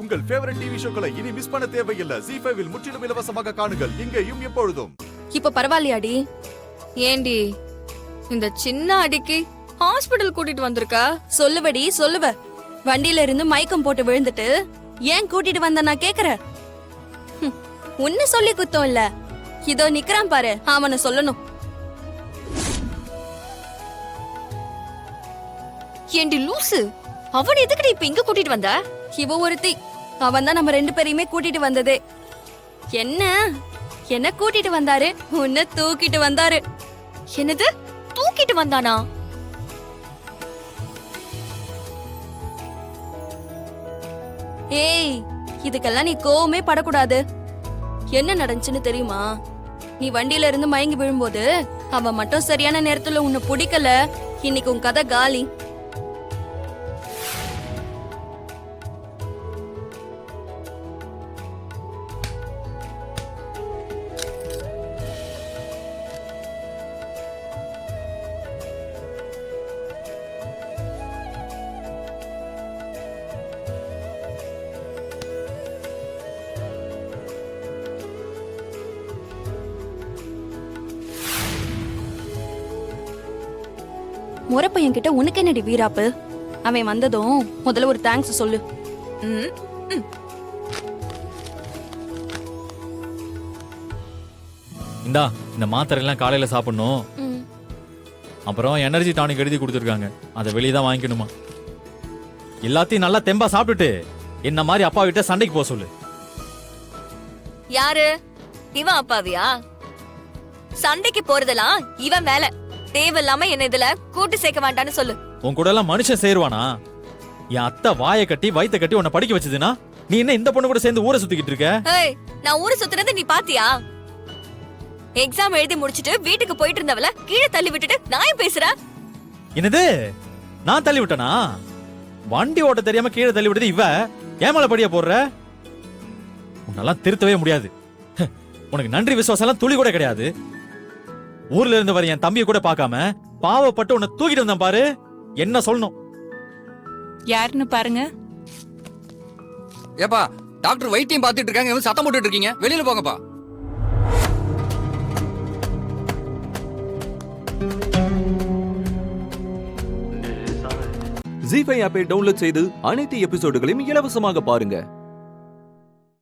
உங்கள் favourite TV ஷோக்களை இனி miss பண்ண தேவையில்லை. ZEE5 இல் முற்றிலும் இலவசமாக காணுங்கள். இங்கேயும் எப்பொழுதும். இப்ப பரவாயில்லையாடி? ஏண்டி இந்த சின்ன அடிக்கு ஹாஸ்பிடல் கூட்டிட்டு வந்திருக்கா? சொல்லுவடி சொல்லுவ. வண்டியில இருந்து மயக்கம் போட்டு விழுந்துட்டு ஏன் கூட்டிட்டு வந்த நான் கேக்குறேன். உன்ன சொல்லி குத்தம் இல்ல, இதோ நிக்கிறான் பாரு, அவனை சொல்லணும். ஏண்டி லூசு, அவன் எதுக்குடி இப்ப இங்க கூட்டிட்டு வந்த? இவ ஒருத்தி, அவன் தான் நம்ம 2 பேரையுமே கூட்டிட்டு வந்ததே. என்ன கூட்டிட்டு வந்தாரு, உன்னை தூக்கிட்டு வந்தாரு. என்னது தூக்கிட்டு வந்தானா? ஏய், இதுக்கெல்லாம் நீ கோவமே படக்கூடாது. என்ன நடந்துச்சுன்னு தெரியுமா? நீ வண்டியில இருந்து மயங்கி விழும்போது அவன் மட்டும் சரியான நேரத்துல உன்னை பிடிக்கல. இன்னைக்கு உன் கதை காலி. முறப்பையன் கிட்ட உனக்கு என்னடி வீராப்பு? அவன் வந்ததும் முதல்ல ஒரு தேங்க்ஸ் சொல்லு. இந்தா, இந்த மாத்திரை எல்லாம் காலையில சாப்பிடணும். அப்புறம் எனர்ஜி டானிக் எழுதி கொடுத்துருக்காங்க, அதை வெளியே தான் வாங்கிக்கணுமா. எல்லாத்தையும் நல்லா தெம்பா சாப்பிட்டுட்டு என்ன மாதிரி அப்பா கிட்ட சண்டைக்கு போக சொல்லு. யாரு இவன் அப்பாவியா? சண்டைக்கு போறதெல்லாம் இவன் வேலை. தேவையில்லாம என்ன இதுல கூட்டு சேர்க்க வேண்டான்னு சொல்லு. உன் கூட எல்லாம் மனுஷன் சேருவானா? என் அத்தை வாயை கட்டி வயித்தை கட்டி உன்னை படிக்க வச்சதுன்னா நீ என்ன இந்த பொண்ணு கூட சேர்ந்து ஊரை சுத்திக்கிட்டு இருக்க? நான் ஊரை சுத்துறது நீ பாத்தியா? எக்ஸாம் எழுதி முடிச்சிட்டு வீட்டுக்கு போயிட்டு இருந்தவள கீழே தள்ளி விட்டுட்டு நான் பேசுறேன். என்னது, நான் தள்ளி விட்டனா? வண்டி ஓட்ட தெரியாம கீழே தள்ளி விட்டது இவ. ஏமால படியா போடுற? உன்னெல்லாம் திருத்தவே முடியாது. உனக்கு நன்றி விசுவாசம் எல்லாம் துளி கூட கிடையாது. ஊர்ல இருந்து வர என் தம்பியை கூட பார்க்காம பாவப்பட்டு உன்னை தூக்கிட்டு வந்தான் பாரு. என்ன சொல்லணும்? யாருன்னு பாருங்க. ஏப்பா, டாக்டர் வைத்தியம் பார்த்துட்டு இருக்காங்க, சத்தம் போட்டுட்டு இருக்கீங்க, வெளியில போங்கப்பா. ZEE5 ஆப்பை டவுன்லோட் செய்து அனைத்து எபிசோடுகளையும் இலவசமாக பாருங்க.